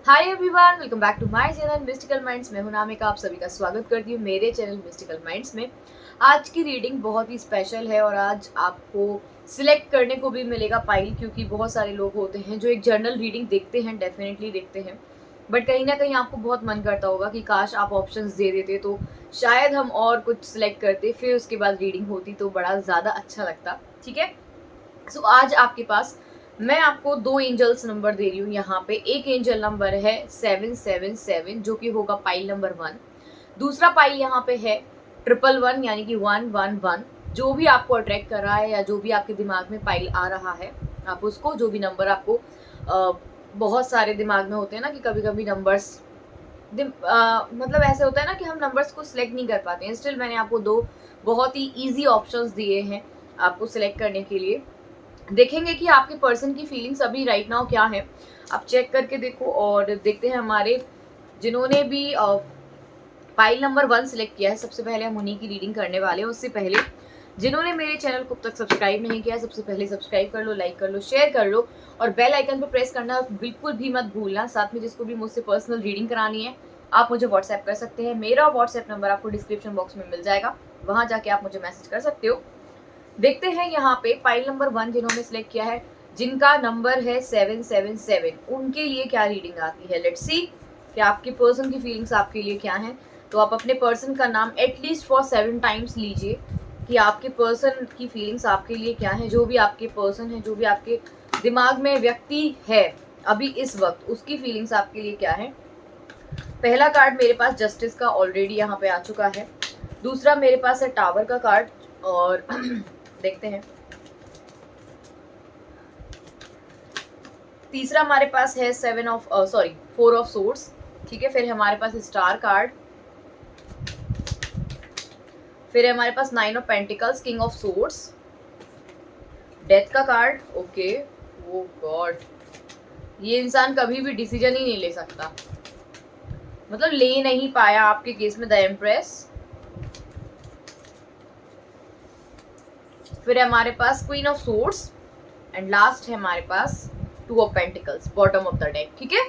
Hi everyone, welcome back to my channel mystical minds. मैं हूं नामिका, आप सभी का स्वागत करती हूं मेरे चैनल मिस्टिकल माइंड्स में। आज की रीडिंग बहुत ही स्पेशल है और आज आपको सिलेक्ट करने को भी मिलेगा पाइल, क्योंकि बहुत सारे लोग होते हैं जो एक जर्नल रीडिंग देखते हैं, डेफिनेटली देखते हैं, बट कहीं ना कहीं आपको बहुत मन करता होगा कि काश आप ऑप्शंस दे देते तो शायद हम और कुछ सिलेक्ट करते, फिर उसके बाद रीडिंग होती तो बड़ा ज़्यादा अच्छा लगता। ठीक है, सो आज आपके पास मैं आपको दो एंजल्स नंबर दे रही हूँ। यहाँ पे एक एंजल नंबर है 777 जो कि होगा पाइल नंबर 1। दूसरा पाइल यहाँ पे है 111 यानी कि 111। जो भी आपको अट्रैक्ट कर रहा है या जो भी आपके दिमाग में पाइल आ रहा है, आप उसको जो भी नंबर आपको बहुत सारे दिमाग में होते हैं ना कि कभी कभी नंबर्स मतलब ऐसे होता है ना कि हम नंबर्स को सिलेक्ट नहीं कर पाते हैं। स्टिल मैंने आपको दो बहुत ही ईजी ऑप्शंस दिए हैं आपको सिलेक्ट करने के लिए। देखेंगे कि आपके पर्सन की फीलिंग्स अभी राइट नाउ क्या है, आप चेक करके देखो। और देखते हैं हमारे जिन्होंने भी फाइल नंबर 1 सिलेक्ट किया है, सबसे पहले हम उन्हीं की रीडिंग करने वाले हैं। उससे पहले जिन्होंने मेरे चैनल को अब तक सब्सक्राइब नहीं किया, सबसे पहले सब्सक्राइब कर लो, लाइक कर लो, शेयर कर लो और बेल आइकन पर प्रेस करना बिल्कुल भी मत भूलना। साथ में जिसको भी मुझसे पर्सनल रीडिंग करानी है, आप मुझे व्हाट्सएप कर सकते हैं। मेरा व्हाट्सएप नंबर आपको डिस्क्रिप्शन बॉक्स में मिल जाएगा, वहां जाके आप मुझे मैसेज कर सकते हो। देखते हैं यहाँ पे फाइल नंबर 1 जिन्होंने सिलेक्ट किया है, जिनका नंबर है 777, उनके लिए क्या रीडिंग आती है। लेट्स सी कि आपके पर्सन की फीलिंग्स आपके लिए क्या है। तो आप अपने पर्सन का नाम एटलीस्ट फॉर 7 टाइम्स लीजिए कि आपके पर्सन की फीलिंग्स आपके लिए क्या है। जो भी आपके पर्सन है, जो भी आपके दिमाग में व्यक्ति है अभी इस वक्त, उसकी फीलिंग्स आपके लिए क्या है। पहला कार्ड मेरे पास जस्टिस का ऑलरेडी यहाँ पे आ चुका है। दूसरा मेरे पास है टावर का कार्ड और देखते हैं। तीसरा हमारे पास है 4 ऑफ सोर्ड्स। ठीक है, फिर हमारे पास स्टार कार्ड, फिर है हमारे पास 9 of pentacles, king of swords, death का कार्ड। ओके, ओ गॉड, ये इंसान कभी भी डिसीजन ही नहीं ले सकता, मतलब ले नहीं पाया आपके केस में द एम्प्रेस। फिर है हमारे पास queen of swords and last है हमारे पास 2 of pentacles, bottom of the deck. ठीक है,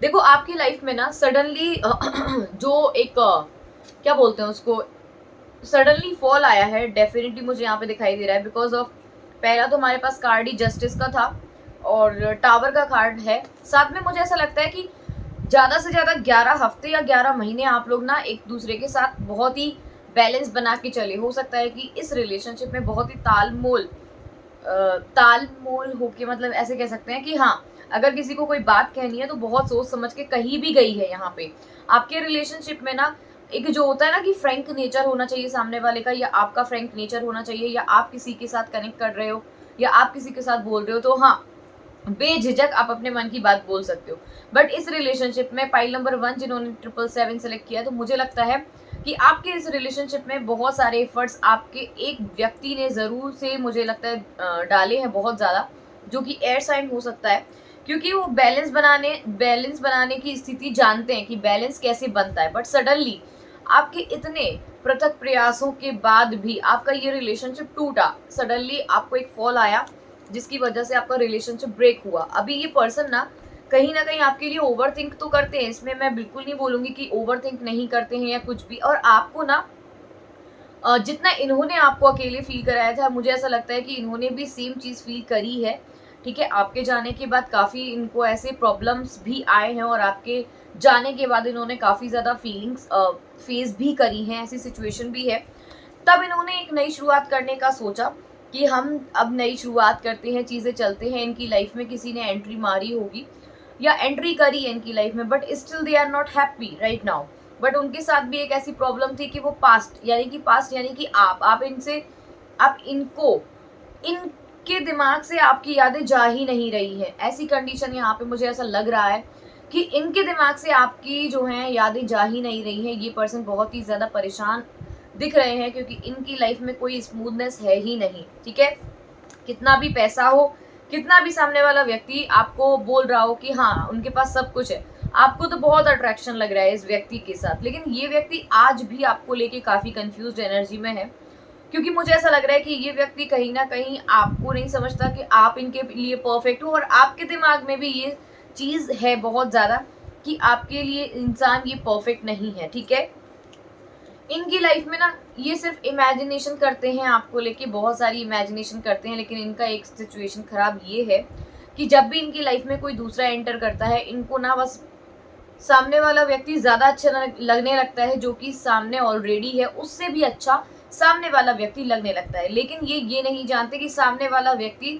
देखो आपकी लाइफ में ना सडनली जो एक क्या बोलते हैं उसको, सडनली फॉल आया है, डेफिनेटली मुझे यहाँ पे दिखाई दे रहा है। बिकॉज ऑफ पहला तो हमारे पास कार्ड ही जस्टिस का था और टावर का कार्ड है। साथ में मुझे ऐसा लगता है कि ज़्यादा से ज़्यादा 11 हफ्ते या 11 महीने आप लोग ना एक दूसरे के साथ बहुत ही बैलेंस बना के चले। हो सकता है कि इस रिलेशनशिप में बहुत ही तालमोल होके, मतलब ऐसे कह सकते हैं कि हाँ, अगर किसी को कोई बात कहनी है तो बहुत सोच समझ के कही भी गई है। यहाँ पे आपके रिलेशनशिप में ना एक जो होता है ना कि फ्रैंक नेचर होना चाहिए सामने वाले का, या आपका फ्रैंक नेचर होना चाहिए, या आप किसी के साथ कनेक्ट कर रहे हो या आप किसी के साथ बोल रहे हो तो हाँ, बेझिझक आप अपने मन की बात बोल सकते हो। बट इस रिलेशनशिप में पाइल नंबर 1 जिन्होंने 777 सेलेक्ट किया, तो मुझे लगता है कि आपके इस रिलेशनशिप में बहुत सारे एफर्ट्स आपके एक व्यक्ति ने जरूर से, मुझे लगता है, डाले हैं बहुत ज़्यादा, जो कि एयर साइन हो सकता है। क्योंकि वो बैलेंस बनाने की स्थिति जानते हैं कि बैलेंस कैसे बनता है। बट सडनली आपके इतने पृथक प्रयासों के बाद भी आपका ये रिलेशनशिप टूटा। सडनली आपको एक फॉल आया जिसकी वजह से आपका रिलेशनशिप ब्रेक हुआ। अभी ये पर्सन ना कहीं आपके लिए ओवर थिंक तो करते हैं, इसमें मैं बिल्कुल नहीं बोलूंगी कि ओवर थिंक नहीं करते हैं या कुछ भी। और आपको ना जितना इन्होंने आपको अकेले फील कराया था, मुझे ऐसा लगता है कि इन्होंने भी सेम चीज़ फील करी है। ठीक है, आपके जाने के बाद काफ़ी इनको ऐसे प्रॉब्लम्स भी आए हैं और आपके जाने के बाद इन्होंने काफ़ी ज़्यादा फीलिंग्स फेस भी करी हैं, ऐसी सिचुएशन भी है। तब इन्होंने एक नई शुरुआत करने का सोचा कि हम अब नई शुरुआत करते हैं, चीज़ें चलते हैं। इनकी लाइफ में किसी ने एंट्री मारी होगी या एंट्री करी है इनकी लाइफ में, but still they are not happy right now. But उनके साथ भी एक ऐसी प्रॉब्लम थी कि वो पास्ट यानी कि आप इनसे, आप इनको, इनके दिमाग से आपकी यादें जा ही नहीं रही है। ऐसी कंडीशन यहाँ पे मुझे ऐसा लग रहा है कि इनके दिमाग से आपकी जो है यादें जा ही नहीं रही है। ये पर्सन बहुत ही ज़्यादा परेशान दिख रहे हैं क्योंकि इनकी लाइफ में कोई स्मूथनेस है ही नहीं। ठीक है, कितना भी पैसा हो, कितना भी सामने वाला व्यक्ति आपको बोल रहा हो कि हाँ उनके पास सब कुछ है, आपको तो बहुत अट्रैक्शन लग रहा है इस व्यक्ति के साथ, लेकिन ये व्यक्ति आज भी आपको लेके काफ़ी कंफ्यूज्ड एनर्जी में है। क्योंकि मुझे ऐसा लग रहा है कि ये व्यक्ति कहीं ना कहीं आपको नहीं समझता कि आप इनके लिए परफेक्ट हो, और आपके दिमाग में भी ये चीज है बहुत ज्यादा कि आपके लिए इंसान ये परफेक्ट नहीं है, ठीक है। इनकी लाइफ में ना ये सिर्फ इमेजिनेशन करते हैं, आपको लेके बहुत सारी इमेजिनेशन करते हैं, लेकिन इनका एक सिचुएशन खराब ये है कि जब भी इनकी लाइफ में कोई दूसरा एंटर करता है, इनको ना बस सामने वाला व्यक्ति ज्यादा अच्छा लगने लगता है, जो कि सामने ऑलरेडी है उससे भी अच्छा सामने वाला व्यक्ति लगने लगता है। लेकिन ये नहीं जानते कि सामने वाला व्यक्ति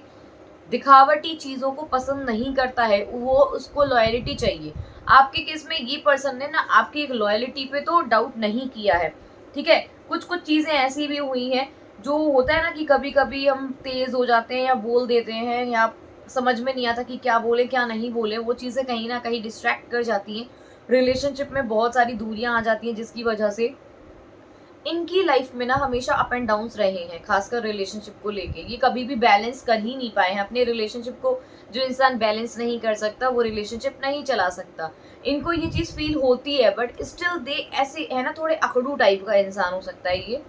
दिखावटी चीजों को पसंद नहीं करता है, वो उसको लॉयलिटी चाहिए। आपके केस में ये पर्सन ने ना आपकी एक लॉयलिटी पे तो डाउट नहीं किया है, ठीक है। कुछ कुछ चीजें ऐसी भी हुई हैं, जो होता है ना कि कभी कभी हम तेज हो जाते हैं या बोल देते हैं, या समझ में नहीं आता कि क्या बोले क्या नहीं बोले, वो चीजें कहीं ना कहीं डिस्ट्रैक्ट कर जाती हैं। रिलेशनशिप में बहुत सारी दूरियां आ जाती हैं, जिसकी वजह से इनकी लाइफ में ना हमेशा अप एंड डाउन्स रहे हैं, खासकर रिलेशनशिप को लेके। ये कभी भी बैलेंस कर ही नहीं पाए हैं अपने रिलेशनशिप को। जो इंसान बैलेंस नहीं कर सकता वो रिलेशनशिप नहीं चला सकता। इनको ये चीज फील होती है, बट स्टिल दे ऐसे है ना, थोड़े अकड़ू टाइप का इंसान हो सकता है ये,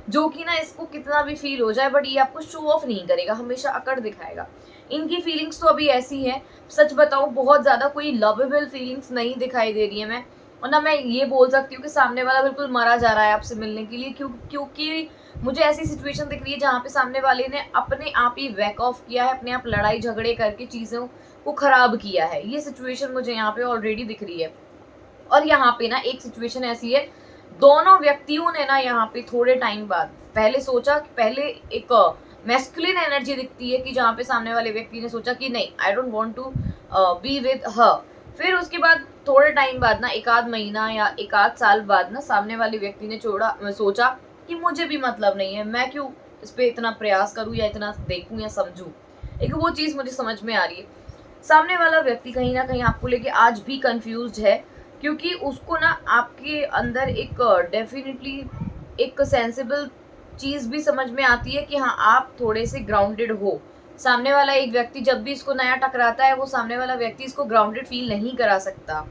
जो कि ना इसको कितना भी फील हो जाए बट ये आपको शो ऑफ नहीं करेगा, हमेशा अकड़ दिखाएगा। इनकी फीलिंग्स तो अभी ऐसी है, सच बताऊं बहुत ज्यादा कोई लवेबल फीलिंग्स नहीं दिखाई दे रही है मैं, और ना मैं ये बोल सकती हूँ कि सामने वाला बिल्कुल मरा जा रहा है आपसे मिलने के लिए, क्योंकि मुझे ऐसी सिचुएशन दिख रही है जहाँ पे सामने वाले ने अपने आप ही बैक ऑफ किया है, अपने आप लड़ाई झगड़े करके चीजों को खराब किया है। ये सिचुएशन मुझे यहाँ पे ऑलरेडी दिख रही है। और यहाँ पे ना एक सिचुएशन ऐसी है, दोनों व्यक्तियों ने ना यहाँ पे थोड़े टाइम बाद पहले सोचा, पहले एक मैस्कुलिन एनर्जी दिखती है कि जहाँ पे सामने वाले व्यक्ति ने सोचा कि नहीं, I don't want to be with her. फिर उसके बाद थोड़े टाइम बाद ना, एक आध महीना या एक आध साल बाद ना, सामने वाले व्यक्ति ने सोचा कि मुझे भी मतलब नहीं है, मैं क्यों इस पे इतना प्रयास करूं या इतना देखूं या समझूं। एक वो चीज मुझे समझ में आ रही है, सामने वाला व्यक्ति कहीं ना कहीं आपको लेके आज भी कंफ्यूज्ड है, क्योंकि उसको ना आपके अंदर एक डेफिनेटली एक सेंसिबल चीज भी समझ में आती है कि हाँ, आप थोड़े से ग्राउंडेड हो। सामने वाला एक व्यक्ति जब भी इसको नया टकराता है, वो सामने वाला व्यक्ति इसको ग्राउंडेड फील नहीं करा सकता।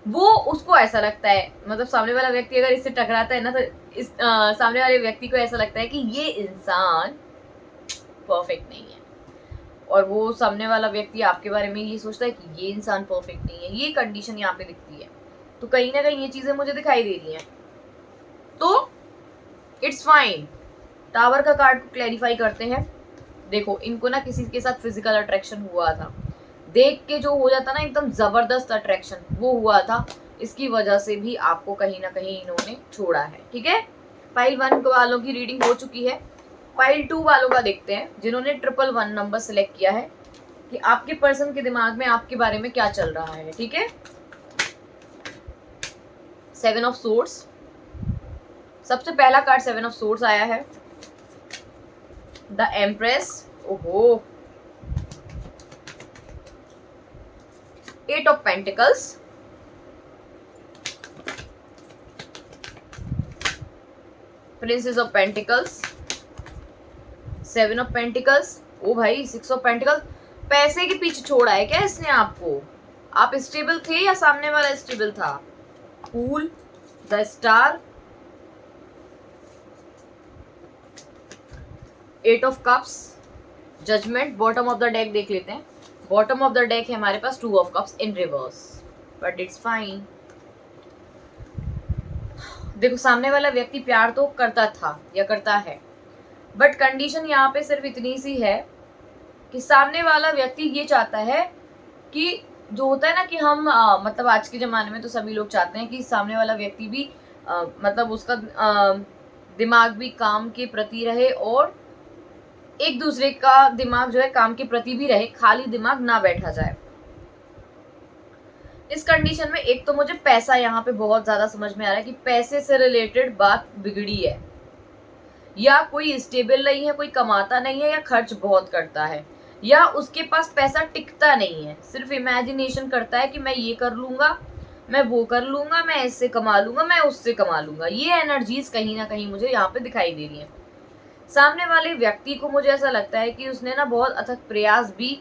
वो उसको ऐसा लगता है, मतलब सामने वाला व्यक्ति अगर इससे टकराता है ना, तो इस सामने वाले व्यक्ति को ऐसा लगता है कि ये इंसान परफेक्ट नहीं है, और वो सामने वाला व्यक्ति आपके बारे में ये सोचता है कि ये इंसान परफेक्ट नहीं है। ये कंडीशन यहाँ पे दिखती है, तो कहीं ना कहीं ये चीजें मुझे दिखाई दे रही हैं। तो इट्स फाइन, टावर का कार्ड को क्लैरिफाई करते हैं। देखो, इनको ना किसी के साथ फिजिकल अट्रैक्शन हुआ था, देख के जो हो जाता ना एकदम जबरदस्त अट्रैक्शन, वो हुआ था। इसकी वजह से भी आपको कहीं ना कहीं इन्होंने छोड़ा है, ठीक है। फाइल 1 वालों की रीडिंग हो चुकी है। फाइल 2 वालों का देखते हैं, जिन्होंने 111 नंबर सिलेक्ट किया है, कि आपके पर्सन के दिमाग में आपके बारे में क्या चल रहा है, ठीक है। 7 ऑफ सोर्ड्स, सबसे पहला कार्ड 7 ऑफ सोर्ड्स आया है। द एम्प्रेस, ओहो, 8 of pentacles, princess of pentacles, 7 of pentacles, ओ भाई 6 ऑफ पेंटिकल्स। पैसे के पीछे छोड़ा है क्या इसने आपको? आप स्टेबल थे या सामने वाला स्टेबल था? Fool, the star, 8 of cups, judgement. Bottom of the deck देख लेते हैं। बॉटम ऑफ द डेक है हमारे पास 2 of cups in reverse, but it's fine. देखो, सामने वाला व्यक्ति प्यार तो करता था या करता है, बट कंडीशन यहाँ पे सिर्फ इतनी सी है कि सामने वाला व्यक्ति ये चाहता है कि जो होता है ना कि हम मतलब आज के ज़माने में तो सभी लोग चाहते हैं कि सामने वाला व्यक्ति भी मतलब उसका दिमाग भी काम के प्रति रहे, और एक दूसरे का दिमाग जो है काम के प्रति भी रहे, खाली दिमाग ना बैठा जाए। इस कंडीशन में एक तो मुझे पैसा यहाँ पे बहुत ज्यादा समझ में आ रहा है कि पैसे से रिलेटेड बात बिगड़ी है, या कोई स्टेबल नहीं है, कोई कमाता नहीं है, या खर्च बहुत करता है, या उसके पास पैसा टिकता नहीं है, सिर्फ इमेजिनेशन करता है कि मैं ये कर लूंगा, मैं वो कर लूंगा, मैं इससे कमा लूंगा, मैं उससे कमा लूंगा। ये एनर्जीज कहीं ना कहीं मुझे यहाँ पे दिखाई दे रही है। सामने वाले व्यक्ति को मुझे ऐसा लगता है कि उसने ना बहुत अथक प्रयास भी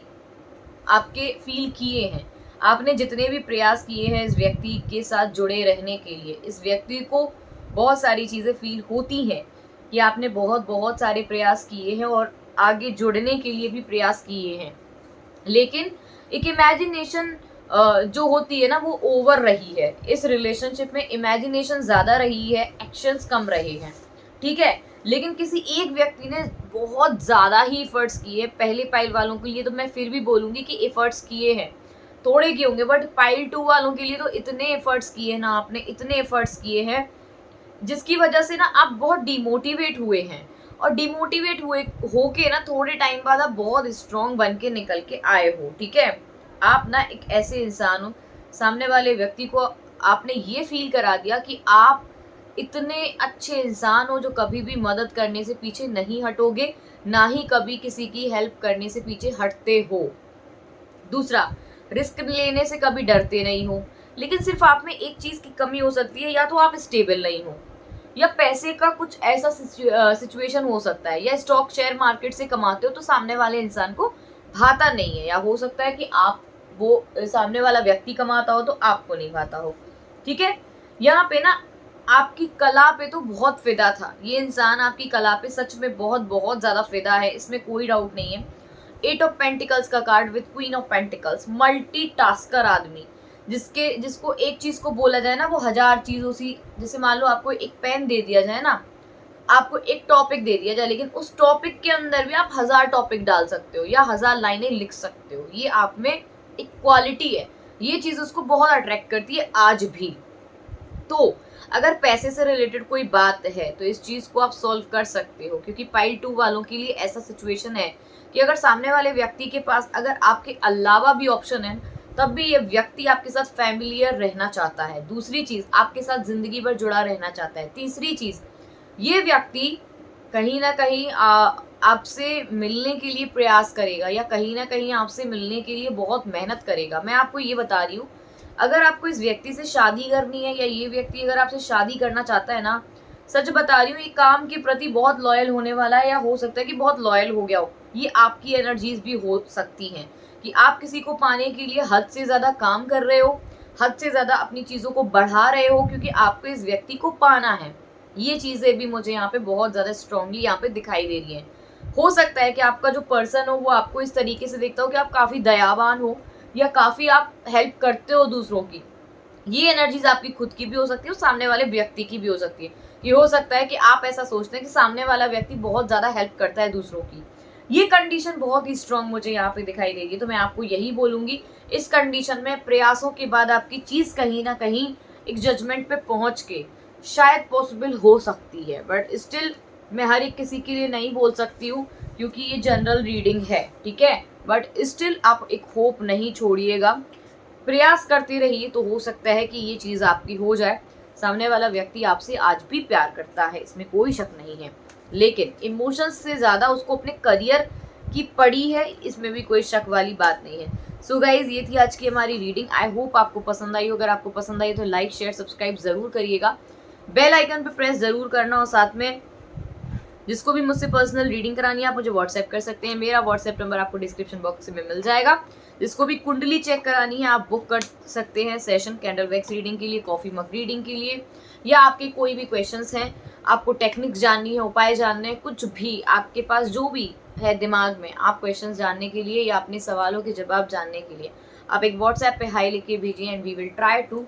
आपके फील किए हैं। आपने जितने भी प्रयास किए हैं इस व्यक्ति के साथ जुड़े रहने के लिए, इस व्यक्ति को बहुत सारी चीजें फील होती हैं, कि आपने बहुत बहुत सारे प्रयास किए हैं और आगे जुड़ने के लिए भी प्रयास किए हैं, लेकिन एक इमेजिनेशन जो होती है ना वो ओवर रही है इस रिलेशनशिप में। इमेजिनेशन ज्यादा रही है, एक्शंस कम रहे हैं, ठीक है। लेकिन किसी एक व्यक्ति ने बहुत ज्यादा ही एफर्ट्स किए। पहले पाइल वालों के लिए तो मैं फिर भी बोलूंगी कि एफर्ट्स किए हैं, थोड़े किए होंगे, बट पाइल 2 वालों के लिए तो इतने एफर्ट्स किए ना आपने, इतने एफर्ट्स किए हैं जिसकी वजह से ना आप बहुत डिमोटिवेट हुए हैं। और डिमोटिवेट हुए होके ना थोड़े टाइम बाद आप बहुत स्ट्रांग बन के निकल के आए हो, ठीक है। आप ना एक ऐसे इंसान हो, सामने वाले व्यक्ति को आपने ये फील करा दिया कि आप इतने अच्छे इंसान हो जो कभी भी मदद करने से पीछे नहीं हटोगे, ना ही कभी किसी की हेल्प करने से पीछे हटते हो। दूसरा, रिस्क लेने से कभी डरते नहीं हो। लेकिन सिर्फ आप में एक चीज की कमी हो सकती है, या तो आप स्टेबल नहीं हो, या पैसे का कुछ ऐसा सिचुएशन हो सकता है, या स्टॉक शेयर मार्केट से कमाते हो तो सामने वाले इंसान को भाता नहीं है, या हो सकता है कि आप वो सामने वाला व्यक्ति कमाता हो तो आपको नहीं भाता हो, ठीक है। यहाँ पे ना आपकी कला पे तो बहुत फिदा था ये इंसान, आपकी कला पे सच में बहुत बहुत ज्यादा फिदा है, इसमें कोई डाउट नहीं है। 8 ऑफ पेंटिकल्स का card with queen of pentacles, multitasker आदमी, जिसको एक चीज को बोला जाए ना वो 1000 चीजों सी, जैसे मान लो आपको एक पेन दे दिया जाए ना, आपको एक टॉपिक दे दिया जाए, लेकिन उस टॉपिक के अंदर भी आप 1000 टॉपिक डाल सकते हो या 1000 लाइनें लिख सकते हो। ये आप में एक क्वालिटी है, ये चीज उसको बहुत अट्रैक्ट करती है आज भी। तो अगर पैसे से रिलेटेड कोई बात है तो इस चीज को आप सॉल्व कर सकते हो, क्योंकि पाइल 2 वालों के लिए ऐसा सिचुएशन है कि अगर सामने वाले व्यक्ति के पास अगर आपके अलावा भी ऑप्शन है, तब भी ये व्यक्ति आपके साथ फैमिलियर रहना चाहता है। दूसरी चीज, आपके साथ जिंदगी भर जुड़ा रहना चाहता है। तीसरी चीज, ये व्यक्ति कहीं ना कहीं आपसे मिलने के लिए प्रयास करेगा, या कहीं ना कहीं आपसे मिलने के लिए बहुत मेहनत करेगा। मैं आपको ये बता रही हूँ, अगर आपको इस व्यक्ति से शादी करनी है, या ये व्यक्ति अगर आपसे शादी करना चाहता है ना, सच बता रही हूँ, ये काम के प्रति बहुत लॉयल होने वाला है, या हो सकता है कि बहुत लॉयल हो गया हो। ये आपकी एनर्जीज भी हो सकती हैं कि आप किसी को पाने के लिए हद से ज्यादा काम कर रहे हो, हद से ज्यादा अपनी चीजों को बढ़ा रहे हो, क्योंकि आपको इस व्यक्ति को पाना है। ये चीजें भी मुझे यहाँ पे बहुत ज्यादा स्ट्रांगली यहाँ पे दिखाई दे रही हैं। हो सकता है कि आपका जो पर्सन हो वो आपको इस तरीके से देखता हो कि आप काफी दयावान हो, या काफी आप हेल्प करते हो दूसरों की। ये एनर्जीज आपकी खुद की भी हो सकती है और सामने वाले व्यक्ति की भी हो सकती है। ये हो सकता है कि आप ऐसा सोचते हैं कि सामने वाला व्यक्ति बहुत ज्यादा हेल्प करता है दूसरों की। ये कंडीशन बहुत ही स्ट्रांग मुझे यहाँ पे दिखाई दे रही है। तो मैं आपको यही बोलूंगी, इस कंडीशन में प्रयासों के बाद आपकी चीज कहीं ना कहीं एक जजमेंट पे पहुंच के शायद पॉसिबल हो सकती है, बट स्टिल मैं हर एक किसी के लिए नहीं बोल सकती हूँ, क्योंकि ये जनरल रीडिंग है, ठीक है। बट स्टिल आप एक होप नहीं छोड़िएगा, प्रयास करते रहिए, तो हो सकता है कि ये चीज आपकी हो जाए। सामने वाला व्यक्ति आपसे आज भी प्यार करता है, इसमें कोई शक नहीं है, लेकिन इमोशंस से ज्यादा उसको अपने करियर की पड़ी है, इसमें भी कोई शक वाली बात नहीं है। सो गाइज, ये थी आज की हमारी रीडिंग। आई होप आपको पसंद आई हो। अगर आपको पसंद आई तो लाइक शेयर सब्सक्राइब जरूर करिएगा, बेल आइकन पे प्रेस जरूर करना, और साथ में जिसको भी मुझसे पर्सनल रीडिंग करानी है आप मुझे व्हाट्सएप कर सकते हैं। मेरा व्हाट्सएप नंबर आपको डिस्क्रिप्शन बॉक्स में मिल जाएगा। जिसको भी कुंडली चेक करानी है आप बुक कर सकते हैं सेशन, कैंडल वैक्स रीडिंग के लिए, कॉफी मग रीडिंग के लिए, या आपके कोई भी क्वेश्चंस हैं, आपको टेक्निक्स जाननी है, उपाय जानने हैं, कुछ भी आपके पास जो भी है दिमाग में, आप क्वेश्चंस जानने के लिए या अपने सवालों के जवाब जानने के लिए आप एक व्हाट्सएप पे हाई लिख के भेजिए, and we will try to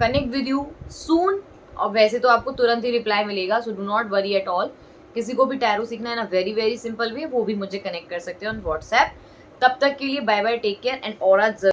connect with you soon. और वैसे तो आपको तुरंत ही रिप्लाई मिलेगा, so do not worry at all. किसी को भी टैरो सीखना है ना, वेरी वेरी सिंपल वे, वो भी मुझे कनेक्ट कर सकते हैं ऑन व्हाट्सएप। तब तक के लिए bye bye, take care, and और